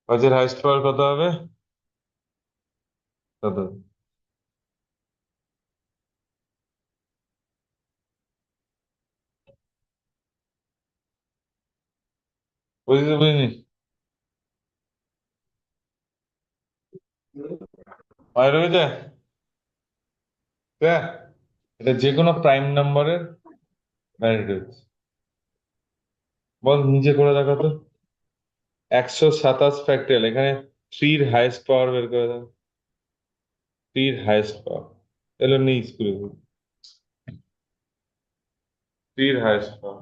পাঁচের হাইস্ট পাওয়ার কত হবে? কত? বুঝতে বুঝিনি। মনে রয়েছে? হ্যাঁ, এটা যে কোনো প্রাইম নাম্বারের ম্যাগনিটিউড। বল নিচে করে দেখো তো। 127 ফ্যাক্টরিয়াল, এখানে থ্রির হাইস্ট পাওয়ার বের করে দাও। থ্রির হাইস্ট পাওয়ার এগুলো নেই স্কুলে। থ্রির হাইস্ট পাওয়ার।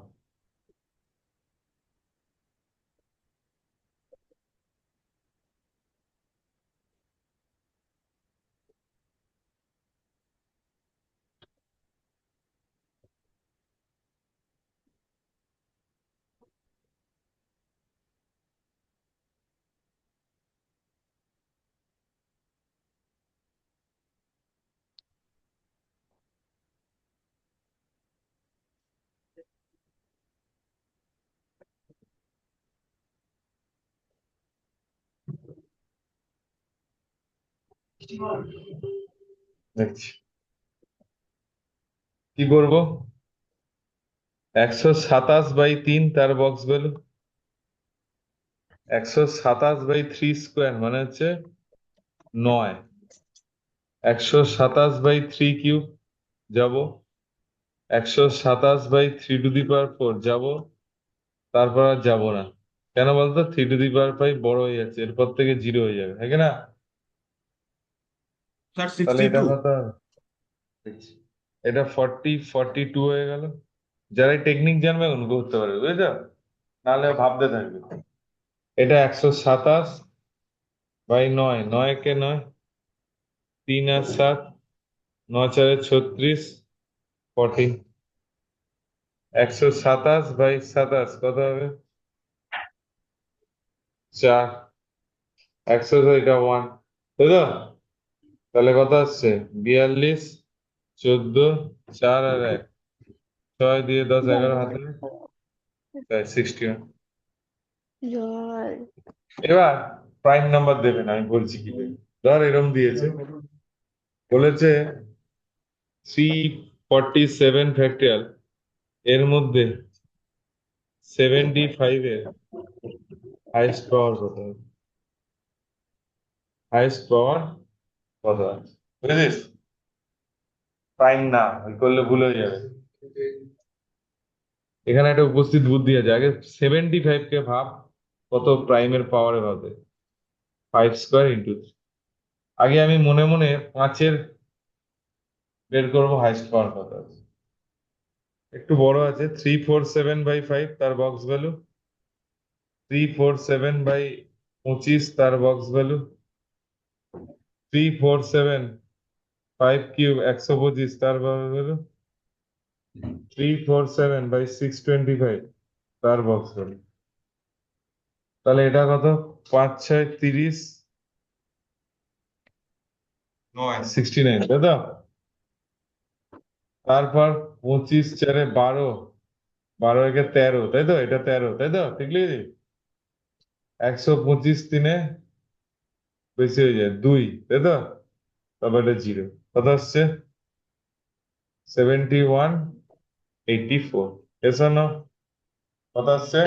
দেখছি কি করবো। 127/3 তার বক্স ভ্যালু। 127/3 স্কোয়ার মানে হচ্ছে 9। 127/3 কিউব যাব। 127/3 টু দি পাওয়ার 4 যাব। তারপর আর যাবো না। কেন বলতো? 3 টু দি পাওয়ার 5 বড় হয়ে যাচ্ছে, এরপর থেকে জিরো হয়ে যাবে, হ্যাঁ কি না? স্যার তাহলে সিক্সটি এটা টু কত হবে? দেখছি। এটা 40 42 হয়ে গেল। যারা টেকনিক জানবে এখন করতে পারবে, বুঝেছো? নাহলে ভাবতে থাকবে। এটা 127/9, 9 কে 9, 3 আর 7, 9 4 36, 14। 127/27 কত হবে? 4। এটা 1, তাই তো? তাহলে কত আসছে? 42, 14, 4 আর 1, 6 দিয়ে 10, 11 হাতে, তাই 61। জল। এবার প্রাইম নাম্বার দেবে না, আমি বলছি কি দেবে। ধর এরম দিয়েছে, বলেছে 347 ফ্যাক্টরিয়াল, এর মধ্যে 75-এর হাইস্ট পাওয়ার কত হবে? হাইস্ট পাওয়ার কত আছে বুঝেছিস? প্রাইম না, ওই করলে ভুল হয়ে যাবে। এখানে একটা উপস্থিত বুদ্ধি আছে। আগে 75 কে ভাব কত প্রাইমের পাওয়ারে হবে। 5 স্কোয়ার ইন্টু। আগে আমি মনে মনে পাঁচের বের করবো হাইস্ট পাওয়ার কত আছে। একটু বড় আছে, 347/5 তার বক্স ভ্যালু। 347/25 তার বক্স ভ্যালু। 347/5 কিউব 125 তার বক্স ভ্যালু। 347/625 তার বক্স ভ্যালু। তাহলে এটা কত? 5 6 30, 9 69, তাই তো? তারপর 25 4 12, 12 একে 13, তাই তো? এটা 13, তাই তো? ঠিক লিখেছি? 125 3-এ বেশি হয়ে যায় 2, তাই তো? তারপর এটা জিরো। কত আসছে? 71/84। এসো না, কত আসছে?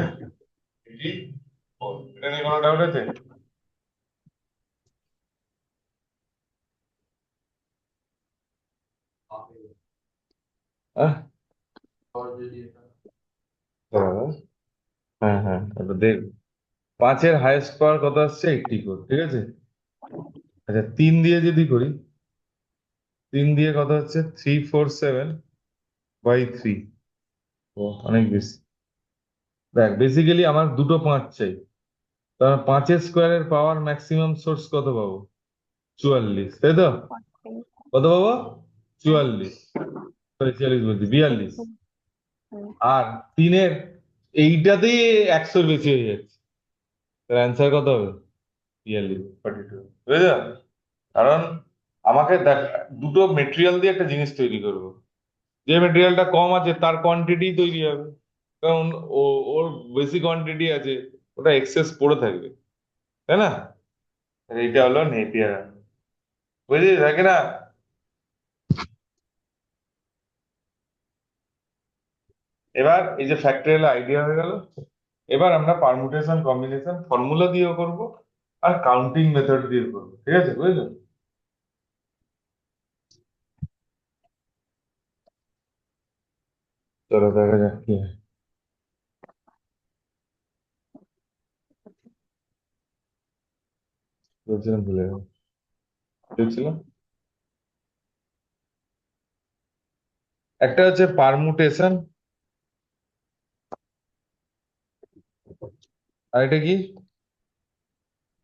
84। এটা নিয়ে কোনো ডাউট আছে? আহ, দাঁড়াও। হ্যাঁ হ্যাঁ, এটা দেখ। পাঁচের হাইয়েস্ট পাওয়ার কত আসছে? 84, ঠিক আছে। আচ্ছা, 3 দিয়ে যদি করি, 3 দিয়ে কত হচ্ছে? 347/3। ও, অনেক বেশি। দেখ, বেসিক্যালি আমার দুটো 5 চাই। তার পাঁচের স্কোয়ারের পাওয়ার ম্যাক্সিমাম সোর্স কত পাবো? 44, তাই তো? কত পাবো? 44। সরি, 46 বলছি, 42। আর তিনের এইটাতেই 100-র বেশি হয়ে যাচ্ছে। তার অ্যান্সার কত হবে? 42, 42, বুঝেছ? কারণ আমাকে দেখ, দুটো মেটেরিয়াল দিয়ে একটা জিনিস তৈরি করব। যে মেটেরিয়ালটা কম আছে তার কোয়ান্টিটি তৈরি হবে। কারণ ওর বেশি কোয়ান্টিটি আছে, ওটা এক্সেস পড়ে থাকবে। তাই না? এইটা হলো নেপিয়ার, বুঝলি থাকে না? এবার এই যে ফ্যাক্টরিয়াল আইডিয়া হয়ে গেল, এবার আমরা পারমুটেশন কম্বিনেশন ফর্মুলা দিয়েও করব, আর কাউন্টিং মেথড দিয়ে করবো, ঠিক আছে, বুঝলো? চলো দেখা যাক কি হয়। বলছিলাম ভুলে গেলাম, বলছিলাম একটা হচ্ছে পারমুটেশন, আর এটা কি,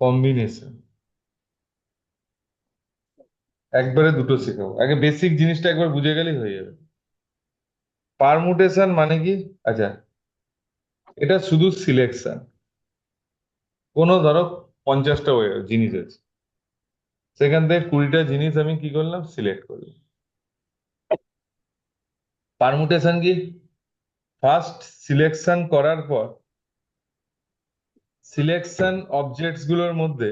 কম্বিনেশন। একবারে দুটো শেখাবো, আগে বেসিক জিনিসটা একবার বুঝে গেলেই হয়ে যাবে। পারমুটেশন মানে কি? আচ্ছা, এটা শুধু সিলেকশন। কোনো ধরো 50টা জিনিস আছে, সেখান থেকে 20টা জিনিস আমি কি করলাম, সিলেক্ট করলাম। পারমুটেশন কি? ফার্স্ট সিলেকশন করার পর সিলেকশন অবজেক্টস গুলোর মধ্যে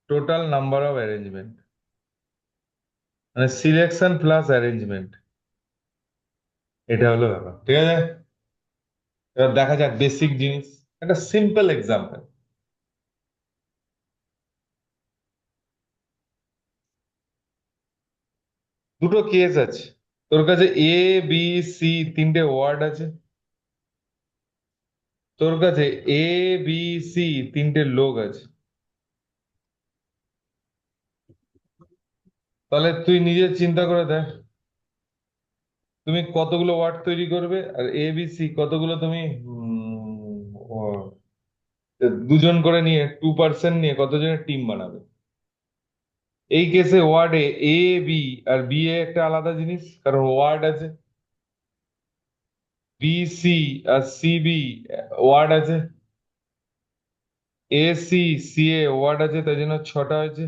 টোটাল নাম্বার অফ অ্যারেঞ্জমেন্ট, মানে সিলেকশন প্লাস অ্যারেঞ্জমেন্ট, এটা হলো ব্যাপার, ঠিক আছে? এবার দেখা যাক বেসিক জিনিস, একটা সিম্পল এক্সাম্পল। দুটো কেস আছে, তোর কাছে এ বি সি তিনটে ওয়ার্ড আছে, তোর কাছে এ বি সি তিনটে লোক আছে। তাহলে তুই নিজে চিন্তা করে দেখ, তুমি কতগুলো ওয়ার্ড তৈরি করবে, আর এ বি সি কতগুলো তুমি দুজন করে নিয়ে 2% নিয়ে কতজনের টিম বানাবে। এই কেসে ওয়ার্ডে A B R B A একটা আলাদা জিনিস, কারণ ওয়ার্ড আছে। বি সি আর সি বি ওয়ার্ড আছে। A C C A word আছে, তাই জন্য 6টা হয়েছে।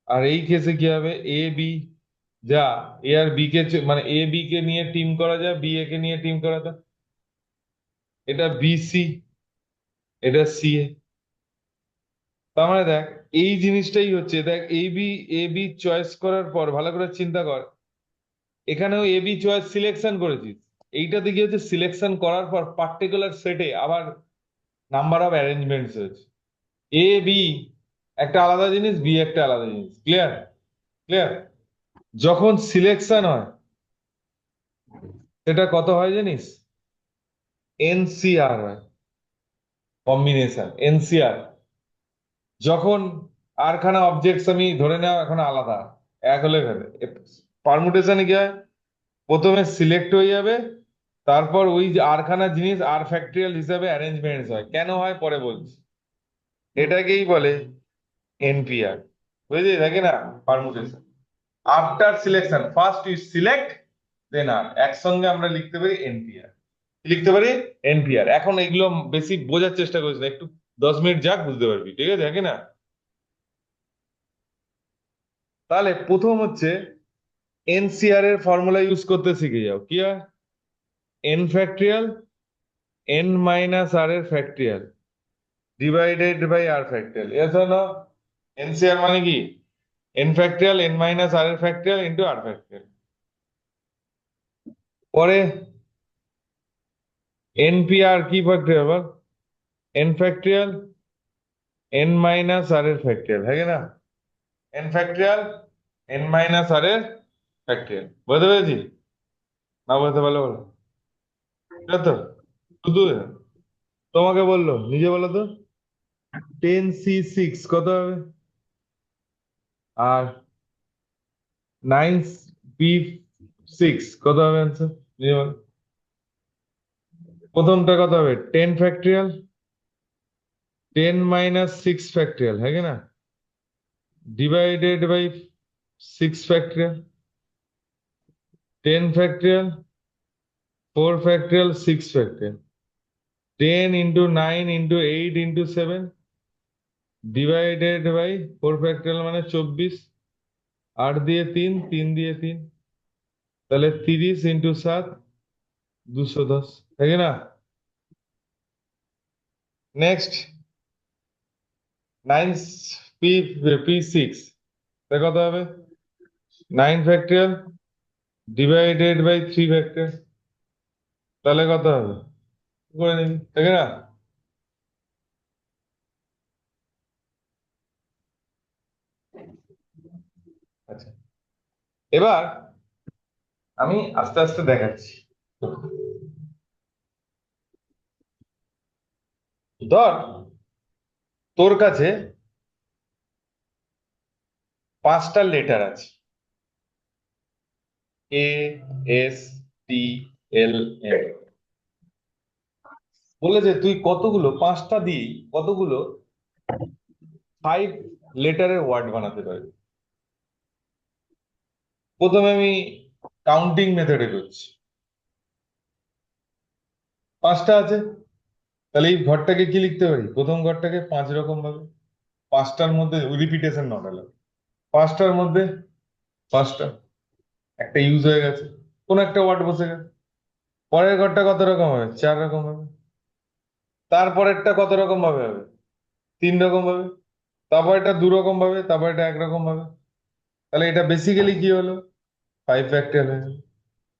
আর এই কেসে কি হবে, এ বি যা, এ আর বি কে মানে এ বি কে নিয়ে টিম করা যায়, বি এ কে নিয়ে টিম করা যায়। এটা বি সি, এটা সি এ। তার মানে দেখ, এই জিনিসটাই হচ্ছে, দেখ এ বি চয়েস করার পর ভালো করে চিন্তা কর, এখানেও এ বি চয়েস সিলেকশন করেছিস। এইটাতে কি হচ্ছে, সিলেকশন করার পর পার্টিকুলার সেটে আবার নাম্বার অফ অ্যারেঞ্জমেন্টস হয়েছে। এ বি একটা আলাদা জিনিস, বি একটা আলাদা জিনিস, ক্লিয়ার? ক্লিয়ার? যখন সিলেকশন হয় সেটা কত হয় জানিস? এনসিআর হয়, কম্বিনেশন এনসিআর। যখন আরখানা অবজেক্টস আমি ধরে নেওয়া এখন আলাদা, এক হলে গেলে, পারমুটেশনে কি হয়, প্রথমে সিলেক্ট হয়ে যাবে, তারপর ওই যে আরখানা জিনিস আর ফ্যাক্টরিয়াল হিসাবে অ্যারেঞ্জমেন্টস হয়, কেন হয় পরে বলছি। এটাকেই বলে এনপিআর, বুঝলি থাকে না? Permutation after selection, first you select then R, একসঙ্গে আমরা লিখতে পারি এনপিআর। লিখতে পারি এনপিআর। এখন এগুলো বেশি বোঝার চেষ্টা করিস না, একটু 10 মিনিট যাক বুঝতে পারবি, ঠিক আছে নাকি না? তাহলে প্রথম হচ্ছে এনসিআর এর ফর্মুলা ইউজ করতে শিখে যাও, কি হয়, N factorial N minus R এর factorial divided by R factorial, এস না? এনসিআর মানে কি, N factorial N minus R এর ফ্যাক্টরিয়াল ইন্টু আর ফ্যাক্টরিয়াল। পরে এনপিআর কি ফ্যাক্টরিয়াল বল, N factorial N minus R এর ফ্যাক্টরিয়াল, হ্যাঁ কি না? N factorial N minus R এর ফ্যাক্টরিয়াল, বুঝতে পেরেছি? না বুঝতে পারলে বলো, ঠিক আছে তো? শুধু তোমাকে বললো, নিজে বলো তো, 10C6 কত হবে, আর 9B6 কত হবে অ্যান্সার, নিজে বলো। প্রথমটা কত হবে, 10 ফ্যাক্টরিয়াল 10 - 6 ফ্যাক্টরিয়াল, হ্যাঁ কি না, divided by 6 factorial, 10 factorial 4 factorial 6 factorial, 10 × 9 × 8 × 7 divided by 4 factorial মানে 24, 8 দিয়ে 3, 3 দিয়ে 3, তাহলে 30 × 7 210, তাই না? নেক্সট 9 p6 কত হবে? 9 ফ্যাক্টরিয়াল ডিভাইডেড বাই 3 ফ্যাক্টর, তাহলে কত হবে? করে নিবি, তাই না? আচ্ছা, এবার আমি আস্তে আস্তে দেখাচ্ছি। ধর তোর কাছে 5টা লেটার আছে, এ, এস, টি, এল, এম। বলেছে তুই কতগুলো, 5টা দিয়ে কতগুলো 5 লেটারের ওয়ার্ড বানাতে পারবি। প্রথমে আমি কাউন্টিং মেথডে করছি। 5টা আছে, তাহলে এই ঘরটাকে কি লিখতে পারি? প্রথম ঘরটাকে 5 রকম ভাবে, 5টার মধ্যে রিপিটেশন নট অ্যালাউড। 5টার মধ্যে 5টা, একটা ইউজ হয়ে গেছে, কোন একটা ওয়ার্ড বসে গেছে। পরের ঘরটা কত রকম হবে? 4 রকম হবে। তারপরেরটা কত রকম ভাবে হবে? 3 রকম ভাবে। তারপর এটা 2 রকম ভাবে, তারপর এটা 1 রকম ভাবে। তাহলে এটা বেসিক্যালি কি হলো? 5 ফ্যাক্টরিয়াল হয়ে গেল।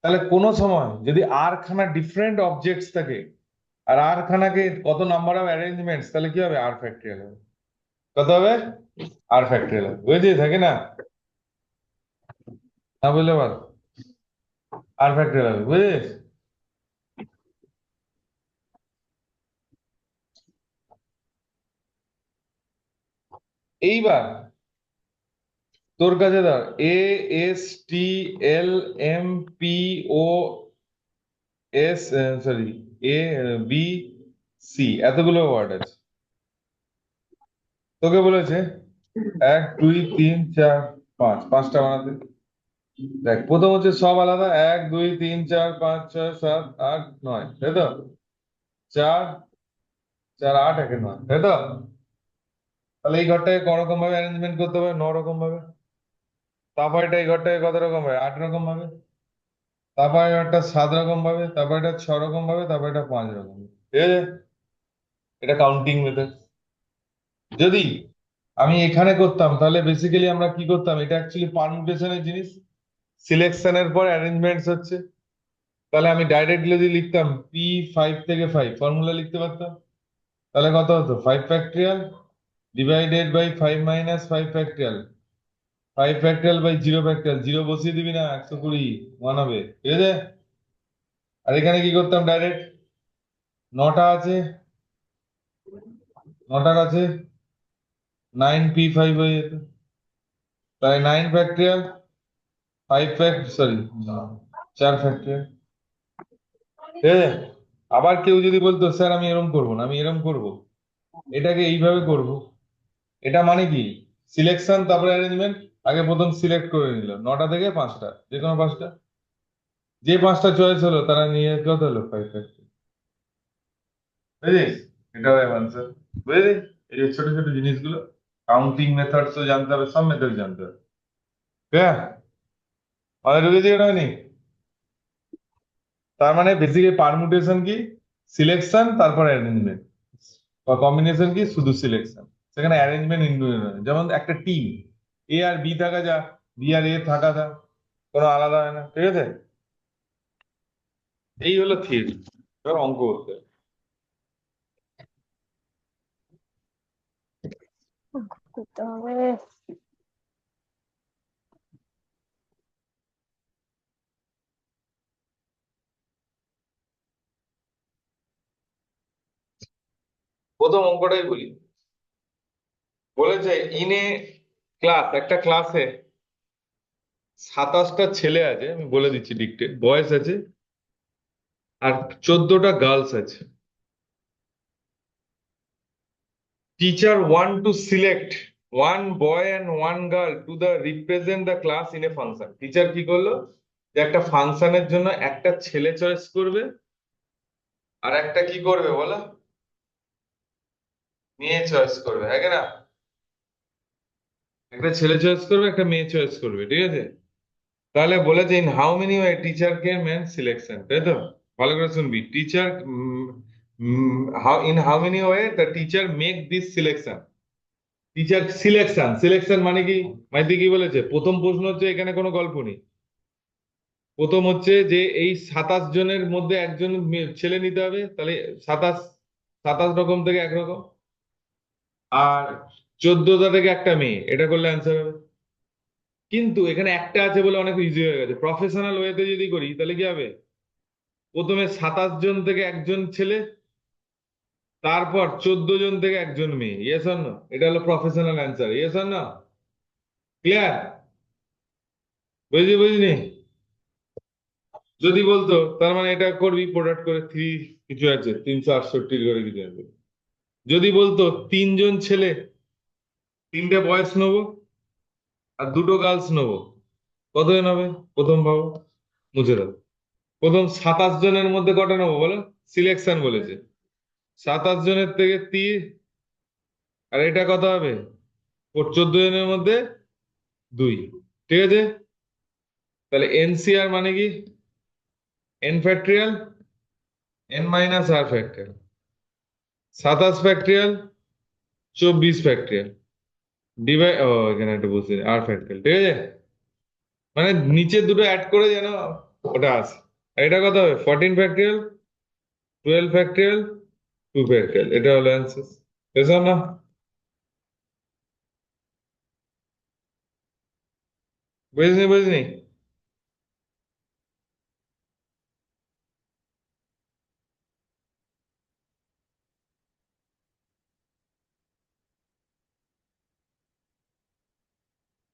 তাহলে কোনো সময় যদি আর খানা ডিফারেন্ট অবজেক্টস থাকে, আর আর খানাকে কত নাম্বার অফ অ্যারেঞ্জমেন্টস, তাহলে কি হবে? আর ফ্যাক্টরিয়াল হবে। কত হবে? আর ফ্যাক্টরিয়াল হবে, বুঝেছিস? থাকে না? না বললে বল। আর ফ্যাক্টরিয়াল হবে, বুঝেছিস? এইবার তোর কাছে ধর এ, এস, টি, এল, এম, পি, ও, এস, সরি, এ, বি, সি, এতগুলো ওয়ার্ড আছে। তোকে বলেছে 1 2 3 4 5, 5টা বানাতে। দেখ, প্রথম হচ্ছে সব আলাদা, 1 2 3 4 5 6 7 8 9, তাই তো? 4 4 8 একে 9, তাই তো? তাহলে এই ঘরটাকে ক রকম ভাবে অ্যারেঞ্জমেন্ট করতে হবে? 9 রকম ভাবে। তারপর এটা এই ঘরটাকে কত রকম ভাবে? 8 রকম ভাবে। তারপর এটা 7 রকম ভাবে, তারপর এটা 6 রকম ভাবে, তারপর এটা 5 রকম ভাবে। ঠিক আছে? এটা কাউন্টিং মেথড। যদি আমি এখানে করতাম তাহলে বেসিক্যালি আমরা কি করতাম? এটা অ্যাকচুয়ালি পারমুটেশনের জিনিস, সিলেকশনের পর অ্যারেঞ্জমেন্টস হচ্ছে। তাহলে আমি ডাইরেক্টলি যদি লিখতাম P5 থেকে 5, ফর্মুলা লিখতে পারতাম। তাহলে কত হতো? 5 factorial divided by 5 - 5 factorial, 5 factorial by 0 factorial. 0 বসিয়ে দিবি না, 120 ওয়ান হবে। ঠিক আছে? আর এখানে কি করতাম? ডাইরেক্ট 9টা আছে, 9টার কাছে 9 P5 হয়ে যেত। তাই 9 ফ্যাক্টরিয়াল, 5 ফ্যাক্ট, সরি, 4 ফ্যাক্টরিয়াল। ঠিক আছে? আবার কেউ যদি বলতো স্যার আমি এরকম করবো না, আমি এরকম করব, এটাকে এইভাবে করব, এটা মানে কি? সিলেকশন তারপরে অ্যারেঞ্জমেন্ট। আগে প্রথম সিলেক্ট করে নিল 9টা থেকে 5টা, যে কোনো 5টা, যে 5টা চয়েস হলো তারা নিয়ে কত হলো? 5 ফ্যাক্টরিয়াল। বুঝলিস? এটা হয় আনসার। বুঝলি? এই যে ছোট ছোট জিনিসগুলো, কাউন্টিং মেথডস তো জানতে হবে, সব মেথড জানতে হবে। ঠিক আছে? আমাদের ঢুকেছি এটা হয়নি? তার মানে বেসিক্যালি পারমুটেশন কি? সিলেকশন তারপর অ্যারেঞ্জমেন্ট। কম্বিনেশন কি? শুধু সিলেকশন। সেখানে অ্যারেঞ্জমেন্ট ইনক্লুডেড হয়। যেমন একটা টিম, এ আর বি থাকা যা, বি আর এ থাকা যা, কোনো আলাদা হয় না। ঠিক আছে? এই হলো থিওরি। এবার অঙ্ক করতে হবে। করতে হবে। প্রথম অঙ্কটাই বলি। বলেছে ইন এ ক্লাস, একটা ক্লাসে 27টা ছেলে আছে, আমি বলে দিচ্ছি ডিকটেট, বয়েজ আছে, আর 14টা গার্লস আছে। Teacher want to select one boy and one girl to the represent the class in a function. Teacher কি করলো? যে একটা ফাংশনের জন্য একটা ছেলে চয়েস করবে, আর একটা কি করবে বলো? মেয়ে চয়েস করবে, হ্যাঁ কি না? একটা ছেলে চয়েস করবে, একটা মেয়ে চয়েস করবে। ঠিক আছে? তাহলে বলেছে in how many way teacher can make selection, তাই তো? ভালো করে শুনবি। Teacher how many way the teacher make this selection? Teacher selection selection মানে কি? মাইতি কি বলেছে? প্রথম প্রশ্ন হচ্ছে এখানে কোনো গল্প নেই। প্রথম হচ্ছে যে এই 27 জনের মধ্যে একজন ছেলে নিতে হবে, তাহলে 27 27 রকম থেকে একরকম, আর 14টা থেকে একটা মেয়ে, এটা করলে অ্যান্সার হবে। কিন্তু এখানে একটা আছে বলে অনেক ইজি হয়ে গেছে। প্রফেশনাল ওয়েতে যদি করি তাহলে কি হবে? প্রথমে 27 জন থেকে একজন ছেলে, তারপর 14 জন থেকে একজন মেয়ে। Yes or no? এটা হলো professional answer. Yes or no? Clear? বুঝলি বুঝলি? যদি বলতো তার মানে এটা করবি প্রোডাক্ট করে থ্রি, কিছু আছে 368 করে কিছু আছে। যদি বলতো 3 জন ছেলে, 3টে বয়েজ নেবো আর 2টো গার্লস নেবো, কতজন হবে? প্রথম ভাবো, মুছে দাও। প্রথম 27 জনের মধ্যে কটা নেবো বলো? সিলেকশন বলেছে। 27 জনের থেকে 3, আর এটা কত হবে? 14 জনের মধ্যে 2। ঠিক আছে? তাহলে এনসিআর মানে কি? এন ফ্যাক্টরিয়াল এন মাইনাস আর ফ্যাক্টরিয়াল, 27 ফ্যাক্টরিয়াল, 24 ফ্যাক্টরিয়াল, ডিভাই ও এখানে একটা বুঝছি আর ফ্যাক্টরিয়াল। ঠিক আছে? মানে নিচে দুটো অ্যাড করে যেন ওটা আসে। আর এটা কত হবে? 14 ফ্যাক্টরিয়াল, 12 ফ্যাক্টরিয়াল, 2 ফ্যাক্টরিয়াল। এটা হলো অ্যান্সার। বুঝছো না? বুঝিনি বুঝিনি?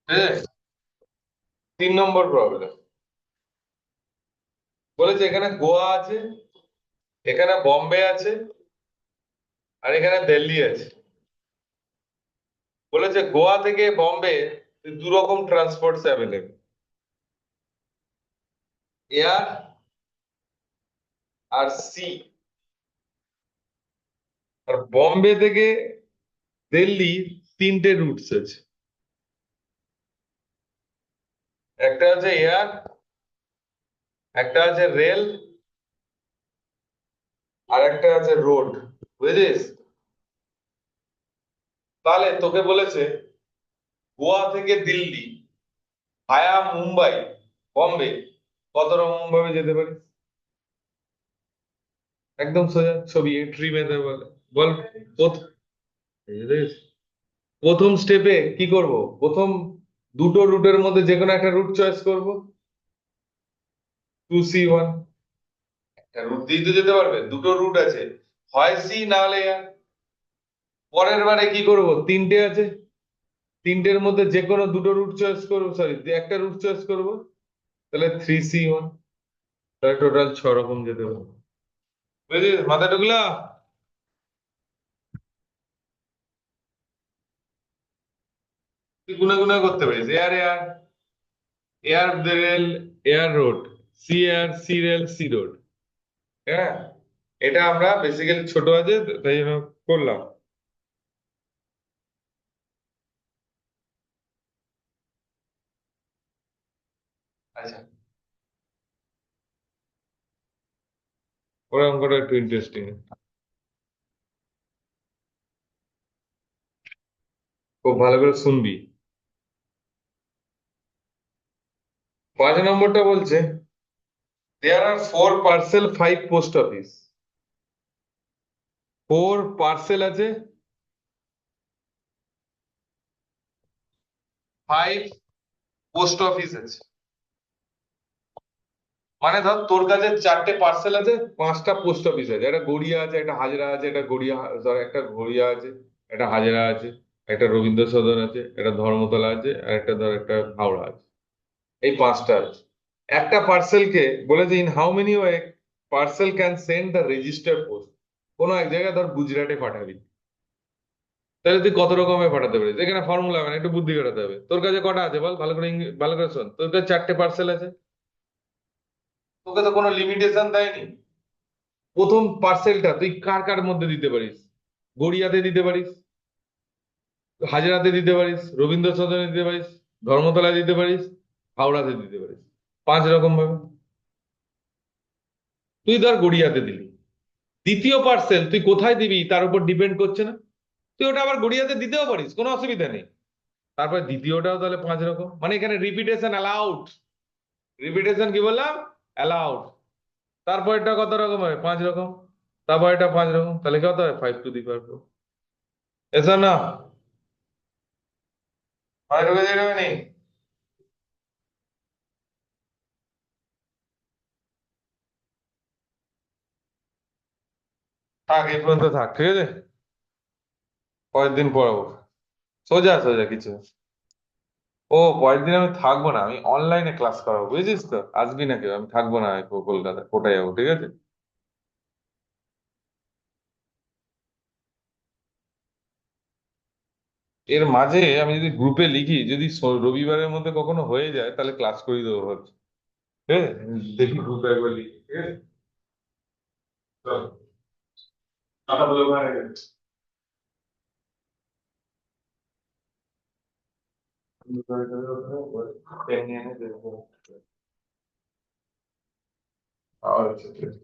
ঠিক আছে? 3 নম্বর প্রবলেম বলেছে এখানে গোয়া আছে, এখানে বম্বে আছে, আর এখানে দিল্লি আছে। বলেছে গোয়া থেকে বম্বে 2 রকম ট্রান্সপোর্টস অ্যাভেলেবল, এয়ার আর সি। আর বম্বে থেকে দিল্লি 3টে রুটস আছে। একটা আছে এয়ার, একটা আছে রেল, আর একটা আছে রোড। বুঝেছিস? তাহলে তোকে বলেছে গোয়া থেকে দিল্লি ভায়া মুম্বাই, বম্বে, কত রকম ভাবে যেতে পারিস? একদম সোজা ছবি ট্রি মেথড বলে। বল। প্রথ- এই যে দেখিস, প্রথম স্টেপে কি করব? প্রথম দুটো রুটের মধ্যে যে কোনো একটা রুট চয়েস করব। 2C1, একটা রুট দিয়ে তো যেতে পারবে, দুটো রুট আছে, হয় সি না হলে এয়ার। পরের বারে কি করব? 3টে আছে, 3টের মধ্যে যে কোনো দুটো রুট চয়েস করবো, সরি একটা রুট চয়েস করব, তাহলে 3C1। তাহলে টোটাল 6 রকম যেতে পারবো। বুঝলি মাথা ঢুকলো? তুই গুনে গুনে করতে পারিস। Air air, air rail, air road, sea air, sea rail, sea road. হ্যাঁ, এটা আমরা বেসিক্যালি ছোট আছে তাই জন্য করলাম। আচ্ছা, ওরকম করে একটু ইন্টারেস্টিং, খুব ভালো করে শুনবি। 5 নম্বরটা বলছে দেয়ার আর 4 পার্সেল 5 পোস্ট অফিস। 4 পার্সেল আছে, 5 পোস্ট অফিস আছে। মানে ধর তোর কাছে 4টে পার্সেল আছে, 5টা পোস্ট অফিস আছে, একটা গড়িয়া আছে, একটা হাজরা আছে, একটা গড়িয়া, ধর একটা গড়িয়া আছে, একটা হাজরা আছে, একটা রবীন্দ্র সদন আছে, একটা ধর্মতলা আছে, আর একটা ধর একটা হাওড়া আছে। এই 5টা আছে। একটা পার্সেলকে বলেছে in how many way parcel can send the register post. কোনো এক জায়গায় ধর গুজরাটে পাঠাবি, তাহলে তুই কত রকমের পাঠাতে পারিস? এখানে ফর্মুলা মানে একটু বুদ্ধি খাটাতে হবে। তোর কাছে কটা আছে বল, ভালো করে ভালো করে শোন। তোর কাছে 4টে পার্সেল আছে, তোকে তো কোনো লিমিটেশন দেয়নি। প্রথম পার্সেলটা তুই কার কার মধ্যে দিতে পারিস? গড়িয়াতে দিতে পারিস, হাজরাতে দিতে পারিস, রবীন্দ্র সদনে দিতে পারিস, ধর্মতলায় দিতে পারিস, হাওড়াতে দিতে পারিস। 5 রকম ভাবে। তুই ধর গড়িয়াতে দিলি, দ্বিতীয় পার্সেল তুই কোথায় দিবি তার উপর ডিপেন্ড করছে না? তুই ওটা আবার গড়িয়াতে দিতেও পারিস, কোনো অসুবিধা নেই। তারপর দ্বিতীয়টাও তাহলে 5 রকম, মানে এখানে রিপিটেশন অ্যালাউড। রিপিটেশন কি বললাম? অ্যালাউড। তারপর এটা কত রকম হয়? 5 রকম। তারপর এটা 5 রকম, তাহলে কত হয়? 5 টু দি পাওয়ার 4। এসো না, হয় ঢুকে যাবে নি? থাক, এই পর্যন্ত থাক, ঠিক আছে? পরের দিন পড়াবো। সোজা সোজা কিছু। ও, পরের দিন আমি থাকবো না, আমি অনলাইনে ক্লাস করাবো, বুঝেছিস তো? আসবি না কেউ, আমি থাকবো না কলকাতা, কোটায় যাবো, ঠিক আছে? এর মাঝে আমি যদি গ্রুপে লিখি, যদি রবিবারের মধ্যে কখনো হয়ে যায়, তাহলে ক্লাস করিয়ে দেবো ভাবছি। ঠিক আছে? দেখি গ্রুপে একবার লিখি, ঠিক আছে? চল, টাটা বলে ওখানে গেছে। পেন নিয়ে এনে দেবো। আচ্ছা, ঠিক আছে।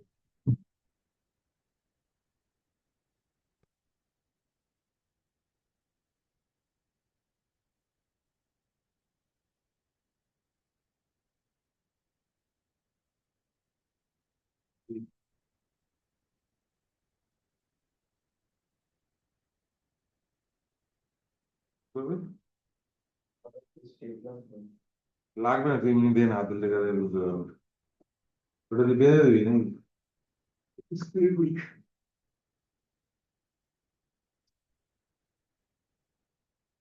করবি? লাগবে না, 3 মিনিট দিয়ে হাত দিলে গেলে বুঝতে পারবো। ওটা দিয়ে বেঁধে দিবি নাকি?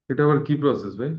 এটা আবার কি প্রসেস ভাই?